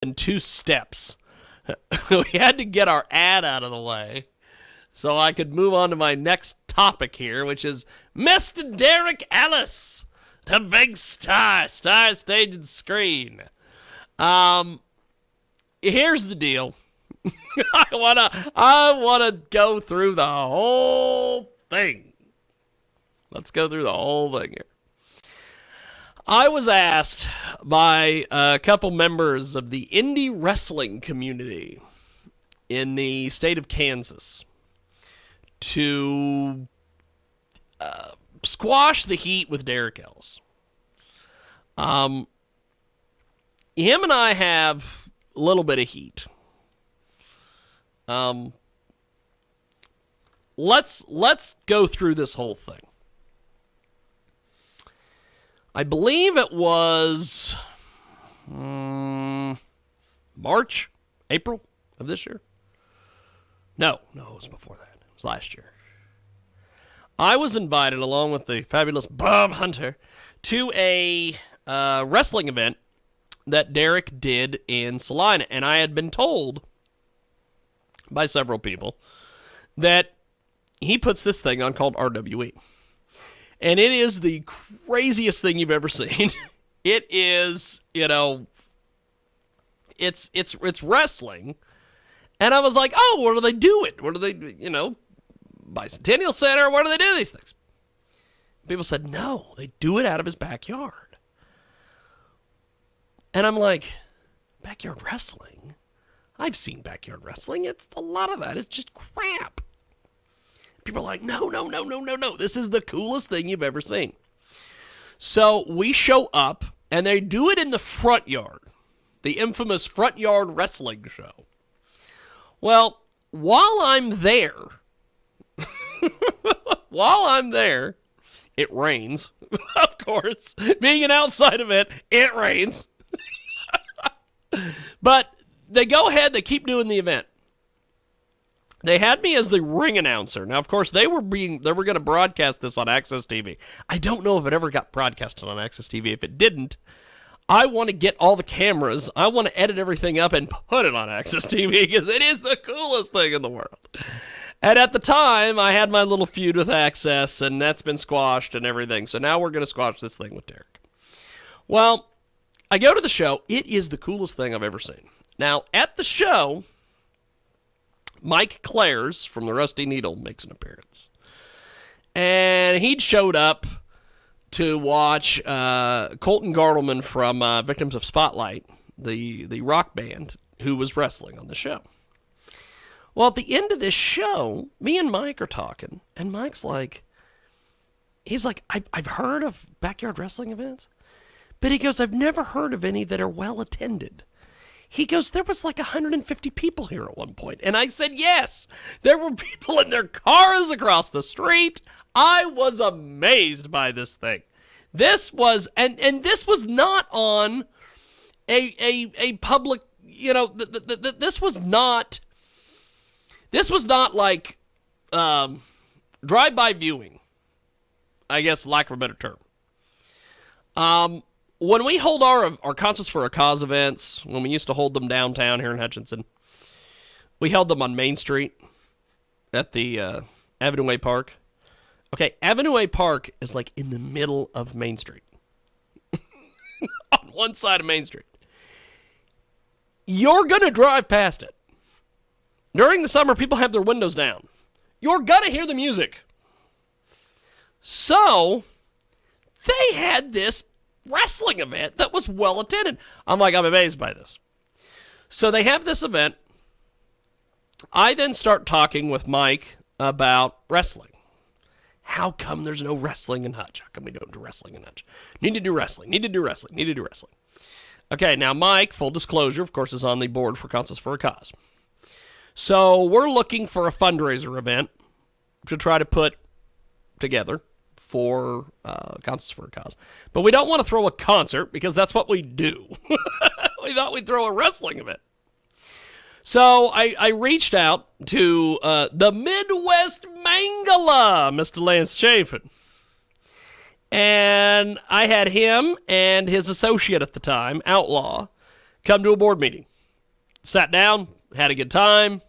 in two steps. We had to get our ad out of the way so I could move on to my next topic here, which is Mr. Derrick Ellis, the big star stage and screen. Here's the deal. I wanna go through the whole thing. Let's go through the whole thing here. I was asked by a couple members of the indie wrestling community in the state of Kansas to squash the heat with Derrick Ellis. Him and I have a little bit of heat. Let's go through this whole thing. I believe it was March, April of this year. No, it was before that. It was last year. I was invited, along with the fabulous Bob Hunter, to a wrestling event that Derrick did in Salina. And I had been told by several people that he puts this thing on called RWE. And it is the craziest thing you've ever seen. It is, it's wrestling. And I was like, oh, what do they do it? What do they, Bicentennial Center? Where do they do these things? People said, no, they do it out of his backyard. And I'm like, backyard wrestling? I've seen backyard wrestling. It's a lot of that. It's just crap. People are like, no. This is the coolest thing you've ever seen. So we show up, and they do it in the front yard. The infamous front yard wrestling show. Well, while I'm there, it rains. Of course. Being an outside event, it rains. But they go ahead, they keep doing the event. They had me as the ring announcer. Now, of course, they were going to broadcast this on Access TV. I don't know if it ever got broadcasted on Access TV. If it didn't, I want to get all the cameras. I want to edit everything up and put it on Access TV because it is the coolest thing in the world. And at the time, I had my little feud with Access, and that's been squashed and everything. So now we're going to squash this thing with Derrick. Well, I go to the show. It is the coolest thing I've ever seen. Now, at the show, Mike Clares from the Rusty Needle makes an appearance. And he'd showed up to watch Colton Gardelman from Victims of Spotlight, the rock band, who was wrestling on the show. Well, at the end of this show, me and Mike are talking, and Mike's like, I've heard of backyard wrestling events, but he goes, I've never heard of any that are well attended. He goes, there was like 150 people here at one point. And I said, yes, there were people in their cars across the street. I was amazed by this thing. This was, and this was not on a public, this was not like drive-by viewing, I guess, lack of a better term. When we hold our Concerts for a Cause events, when we used to hold them downtown here in Hutchinson, we held them on Main Street at the Avenue A Park. Okay, Avenue A Park is like in the middle of Main Street. On one side of Main Street. You're going to drive past it. During the summer, people have their windows down. You're going to hear the music. So, they had this wrestling event that was well attended. I'm amazed by this. So they have this event. I then start talking with Mike about wrestling. How come there's no wrestling in Hutch? How come we don't do wrestling in Hutch? Need to do wrestling. Okay, now Mike, full disclosure, of course, is on the board for Concerts for a Cause. So we're looking for a fundraiser event to try to put together for Concerts for a Cause. But we don't want to throw a concert because that's what we do. We thought we'd throw a wrestling event. So I reached out to the Midwest Mangala, Mr. Lance Chafin. And I had him and his associate at the time, Outlaw, come to a board meeting. Sat down, had a good time,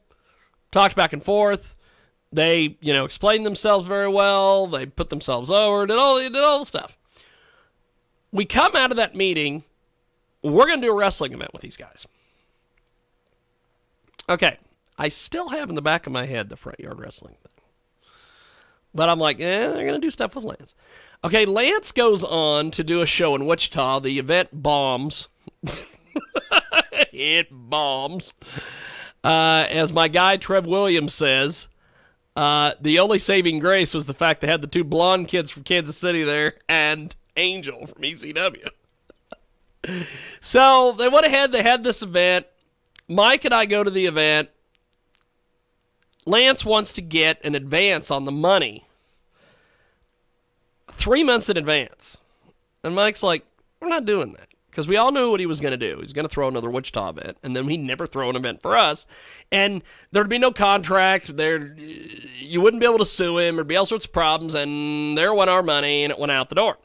talked back and forth. They, explained themselves very well. They put themselves over, did all the stuff. We come out of that meeting. We're going to do a wrestling event with these guys. Okay. I still have in the back of my head the front yard wrestling thing. But I'm like, they're going to do stuff with Lance. Okay, Lance goes on to do a show in Wichita. The event bombs. It bombs. As my guy Trev Williams says, the only saving grace was the fact they had the two blonde kids from Kansas City there and Angel from ECW. So they went ahead. They had this event. Mike and I go to the event. Lance wants to get an advance on the money 3 months in advance. And Mike's like, we're not doing that. Because we all knew what he was going to do. He's going to throw another Wichita event. And then he'd never throw an event for us. And there'd be no contract. You wouldn't be able to sue him. There'd be all sorts of problems. And there went our money, and it went out the door.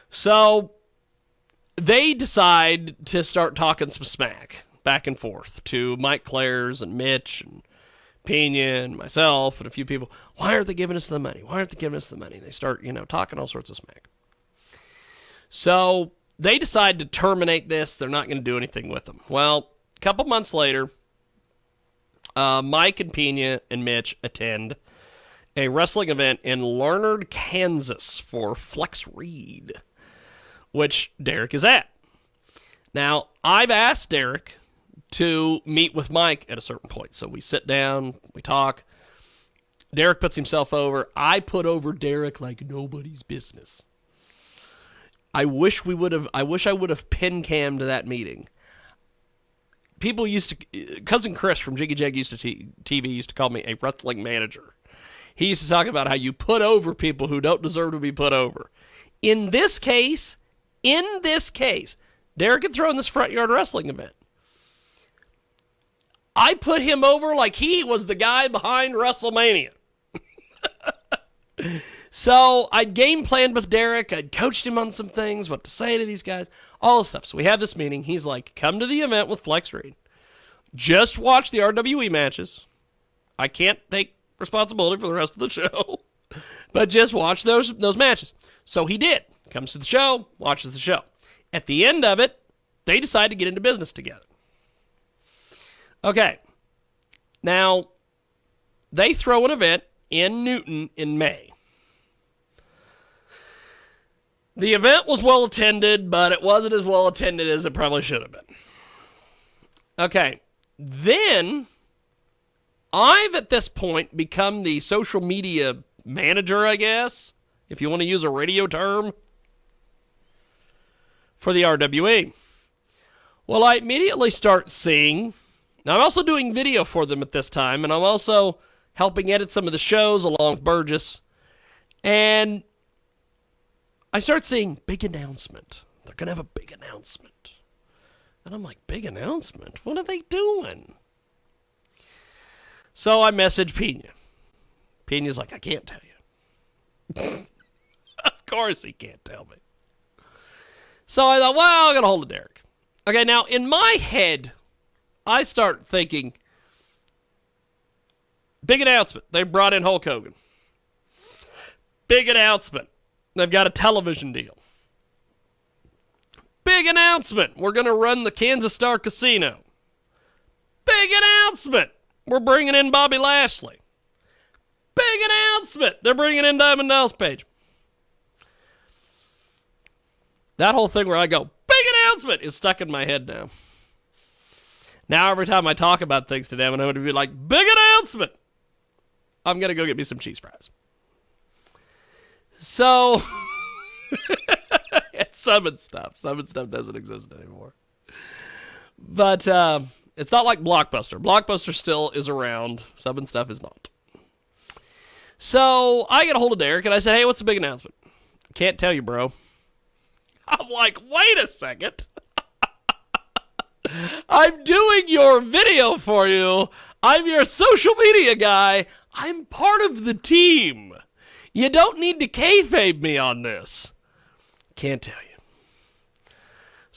So they decide to start talking some smack back and forth to Mike Clares and Mitch and Pena and myself and a few people. Why aren't they giving us the money? Why aren't they giving us the money? They start, talking all sorts of smack. So they decide to terminate this. They're not going to do anything with them. Well, a couple months later, Mike and Pena and Mitch attend a wrestling event in Larned, Kansas for Flex Reed, which Derrick is at. Now, I've asked Derrick to meet with Mike at a certain point. So we sit down, we talk. Derrick puts himself over. I put over Derrick like nobody's business. I wish I would have pin cammed that meeting. People used to, Cousin Chris from Jiggy TV used to call me a wrestling manager. He used to talk about how you put over people who don't deserve to be put over. In this case, Derrick had thrown this front yard wrestling event. I put him over like he was the guy behind WrestleMania. So I'd game planned with Derrick. I'd coached him on some things, what to say to these guys, all this stuff. So we have this meeting. He's like, come to the event with Flex Reed. Just watch the RWE matches. I can't take responsibility for the rest of the show. But just watch those matches. So he did. Comes to the show, watches the show. At the end of it, they decide to get into business together. Okay. Now, they throw an event in Newton in May. The event was well attended, but it wasn't as well attended as it probably should have been. Okay. Then, I've at this point become the social media manager, I guess, if you want to use a radio term, for the RWE. Well, I immediately start seeing... Now, I'm also doing video for them at this time, and I'm also helping edit some of the shows along with Burgess. And I start seeing big announcement. They're going to have a big announcement. And I'm like, big announcement? What are they doing? So I message Pena. Pena's like, I can't tell you. Of course he can't tell me. So I thought, well, I'm going to hold it, Derrick. Okay, now, in my head, I start thinking, big announcement. They brought in Hulk Hogan. Big announcement. They've got a television deal. Big announcement. We're going to run the Kansas Star Casino. Big announcement. We're bringing in Bobby Lashley. Big announcement. They're bringing in Diamond Dallas Page. That whole thing where I go, big announcement, is stuck in my head now. Now every time I talk about things to them, and I'm going to be like, big announcement, I'm going to go get me some cheese fries. So, it's Summon Stuff. Summon Stuff doesn't exist anymore. But it's not like Blockbuster. Blockbuster still is around. Summon Stuff is not. So, I get a hold of Derrick, and I said, hey, what's the big announcement? Can't tell you, bro. I'm like, wait a second. I'm doing your video for you. I'm your social media guy. I'm part of the team. You don't need to kayfabe me on this. Can't tell you.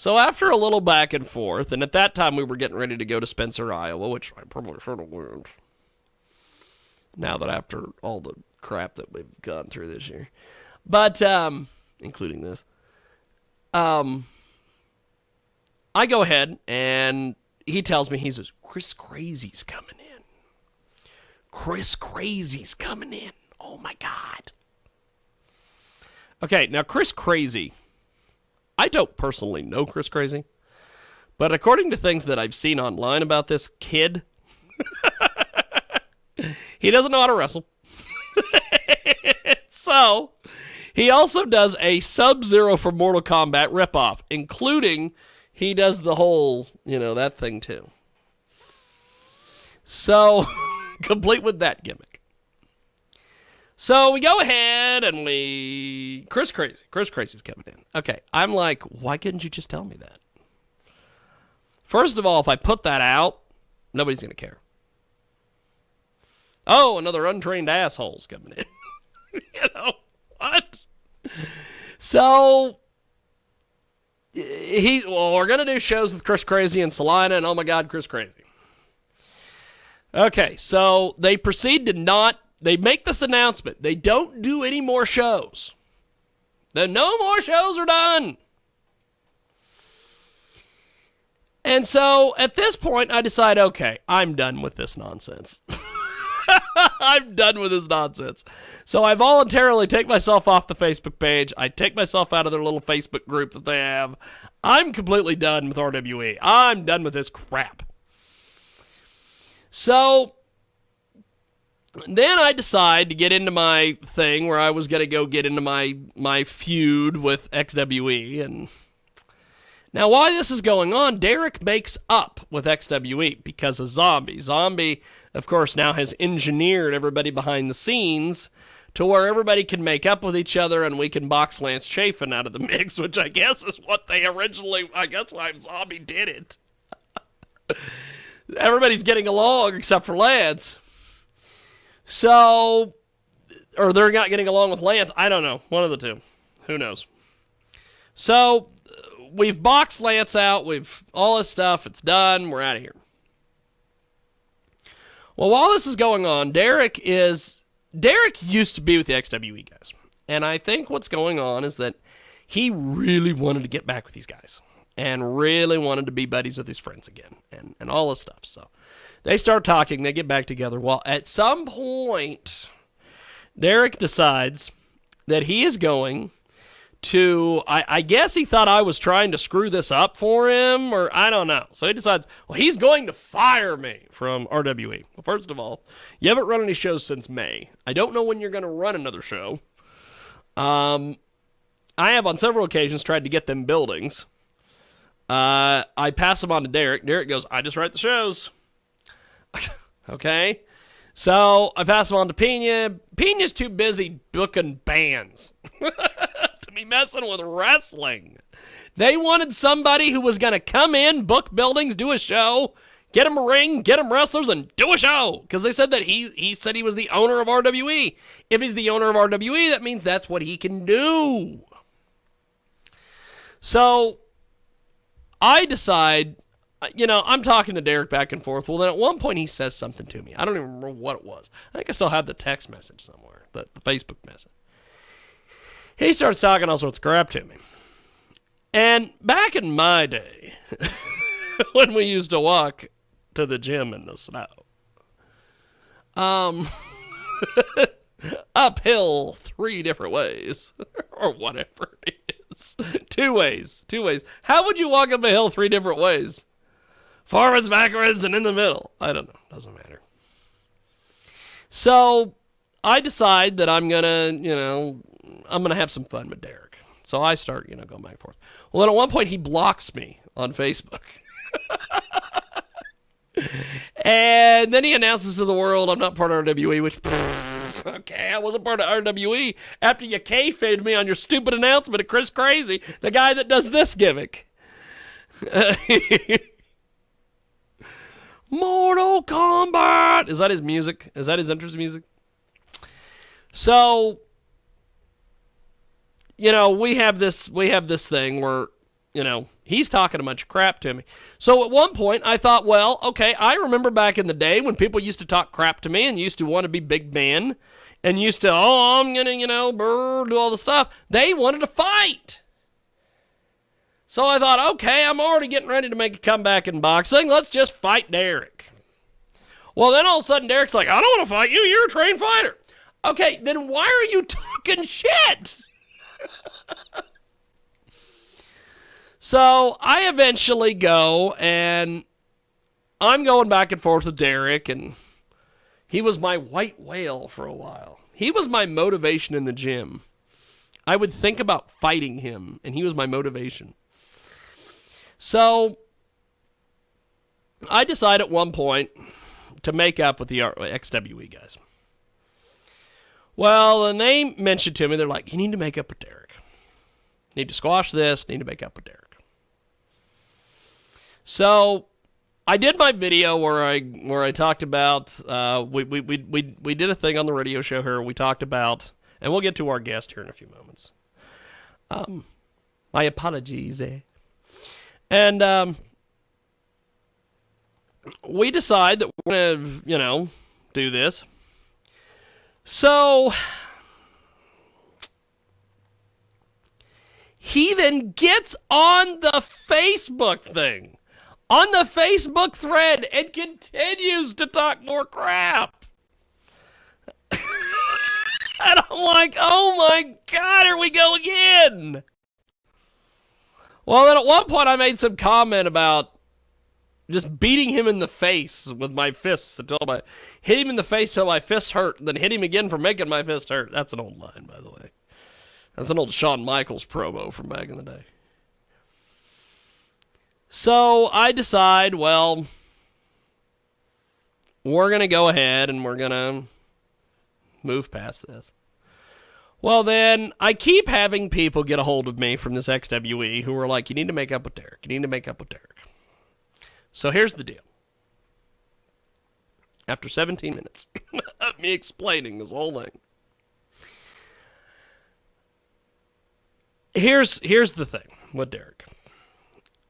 So after a little back and forth, and at that time we were getting ready to go to Spencer, Iowa, which I probably should have went. Now that after all the crap that we've gone through this year. But, including this. I go ahead, and he tells me, he says, Chris Crazy's coming in. Chris Crazy's coming in. Oh, my God. Okay, now Chris Crazy, I don't personally know Chris Crazy, but according to things that I've seen online about this kid, he doesn't know how to wrestle. So, he also does a Sub-Zero for Mortal Kombat ripoff, including he does the whole, that thing too. So, complete with that gimmick. So we go ahead and Chris Crazy's coming in. Okay, I'm like, why couldn't you just tell me that? First of all, if I put that out, nobody's going to care. Oh, another untrained asshole's coming in. What? So, we're going to do shows with Chris Crazy and Salina, and oh my God, Chris Crazy. Okay, so they proceed to they make this announcement. They don't do any more shows. No more shows are done. And so, at this point, I decide, okay, I'm done with this nonsense. I'm done with this nonsense. So I voluntarily take myself off the Facebook page. I take myself out of their little Facebook group that they have. I'm completely done with RWE. I'm done with this crap. So then I decide to get into my thing where I was going to go get into my feud with XWE. And now while this is going on, Derrick makes up with XWE because of Zombie. Zombie, of course, now has engineered everybody behind the scenes to where everybody can make up with each other and we can box Lance Chafin out of the mix, which I guess is what they originally, I guess why Zombie did it. Everybody's getting along except for Lance. So, or they're not getting along with Lance. I don't know. One of the two. Who knows? So, we've boxed Lance out. We've all this stuff. It's done. We're out of here. Well, while this is going on, Derrick used to be with the XWE guys. And I think what's going on is that he really wanted to get back with these guys. And really wanted to be buddies with his friends again. And all this stuff. So, they start talking. They get back together. Well, at some point, Derrick decides that he is going to, I guess he thought I was trying to screw this up for him, or I don't know. So he decides, well, he's going to fire me from RWE. Well, first of all, you haven't run any shows since May. I don't know when you're going to run another show. I have on several occasions tried to get them buildings. I pass them on to Derrick. Derrick goes, I just write the shows. Okay. So I pass them on to Pena. Pena's too busy booking bands to be messing with wrestling. They wanted somebody who was going to come in, book buildings, do a show, get him a ring, get him wrestlers, and do a show. Because they said that he said he was the owner of RWE. If he's the owner of RWE, that means that's what he can do. So I decide, I'm talking to Derrick back and forth. Well, then at one point he says something to me. I don't even remember what it was. I think I still have the text message somewhere, the Facebook message. He starts talking all sorts of crap to me. And back in my day, when we used to walk to the gym in the snow, uphill 3 different ways, or whatever it is. 2 ways. How would you walk up a hill 3 different ways? Forwards, backwards, and in the middle. I don't know. Doesn't matter. So I decide that I'm going to have some fun with Derrick. So I start, going back and forth. Well, then at one point he blocks me on Facebook. And then he announces to the world I'm not part of RWE, which, okay, I wasn't part of RWE after you kayfabed me on your stupid announcement of Chris Crazy, the guy that does this gimmick. Mortal Kombat! Is that his music? Is that his entrance music? So, we have this thing where, He's talking a bunch of crap to me. So at one point, I thought, well, okay, I remember back in the day when people used to talk crap to me and used to want to be big men and used to, I'm going to, do all the stuff. They wanted to fight. So I thought, okay, I'm already getting ready to make a comeback in boxing. Let's just fight Derrick. Well, then all of a sudden, Derrick's like, I don't want to fight you. You're a trained fighter. Okay, then why are you talking shit? So I eventually go, and I'm going back and forth with Derrick, and he was my white whale for a while. He was my motivation in the gym. I would think about fighting him, and he was my motivation. So I decide at one point to make up with the XWE guys. Well, and they mentioned to me, they're like, you need to make up with Derrick. Need to squash this, need to make up with Derrick. So I did my video where I talked about, we did a thing on the radio show here. We talked about, and we'll get to our guest here in a few moments. My apologies. And we decide that we're going to, do this. So he then gets on the Facebook thing, on the Facebook thread, and continues to talk more crap. And I'm like, oh my God, here we go again. Well, then at one point I made some comment about just beating him in the face with my fists hit him in the face till my fist hurt, and then hit him again for making my fist hurt. That's an old line, by the way. That's an old Shawn Michaels promo from back in the day. So I decide, well, we're going to go ahead and we're going to move past this. Well, then I keep having people get a hold of me from this XWE who are like, you need to make up with Derrick. You need to make up with Derrick. So here's the deal. After 17 minutes of me explaining this whole thing, here's the thing with Derrick.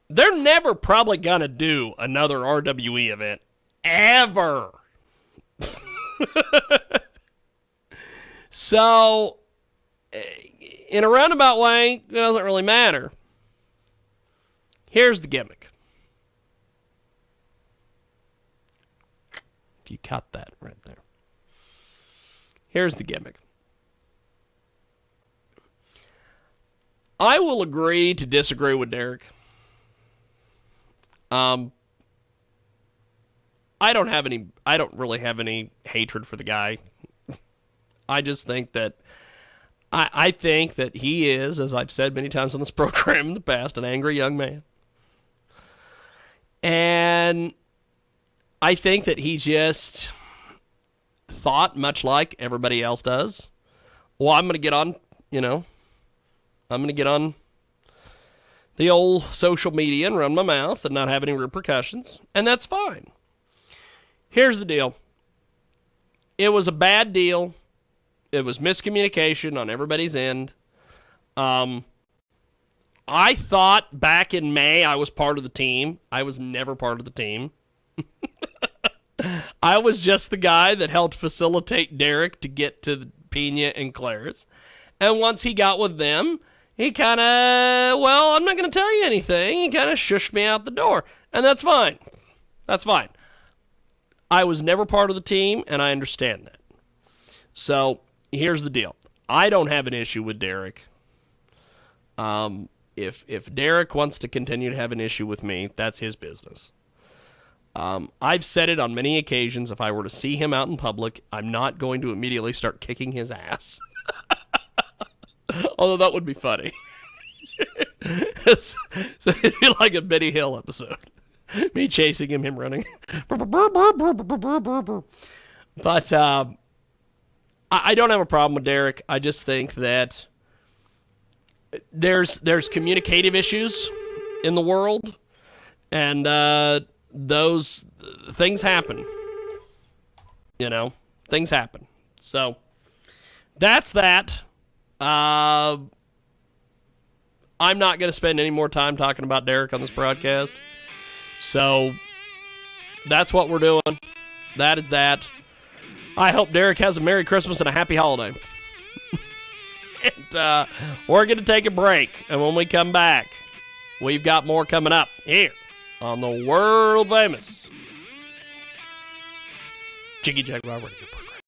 They're never probably going to do another RWE event, ever. So, in a roundabout way, it doesn't really matter. Here's the gimmick. If you cut that right there. Here's the gimmick. I will agree to disagree with Derrick. I don't really have any hatred for the guy. I just think that I think that he is, as I've said many times on this program in the past, an angry young man. And I think that he just thought, much like everybody else does, well, I'm going to get on, I'm going to get on the old social media and run my mouth and not have any repercussions, and that's fine. Here's the deal. It was a bad deal. It was miscommunication on everybody's end. I thought back in May I was part of the team. I was never part of the team. I was just the guy that helped facilitate Derrick to get to Pena and Claire's. And once he got with them, he kind of, well, I'm not going to tell you anything. He kind of shushed me out the door. And that's fine. That's fine. I was never part of the team, and I understand that. So, here's the deal. I don't have an issue with Derrick. If Derrick wants to continue to have an issue with me, that's his business. I've said it on many occasions. If I were to see him out in public, I'm not going to immediately start kicking his ass. Although that would be funny. So it'd be like a Benny Hill episode. Me chasing him running. But I don't have a problem with Derrick. I just think that there's communicative issues in the world, and those things happen. Things happen. So that's that. I'm not going to spend any more time talking about Derrick on this broadcast. So that's what we're doing. That is that. I hope Derrick has a Merry Christmas and a Happy Holiday. And we're going to take a break. And when we come back, we've got more coming up here on the world famous Jiggy Jaguar Radio Program.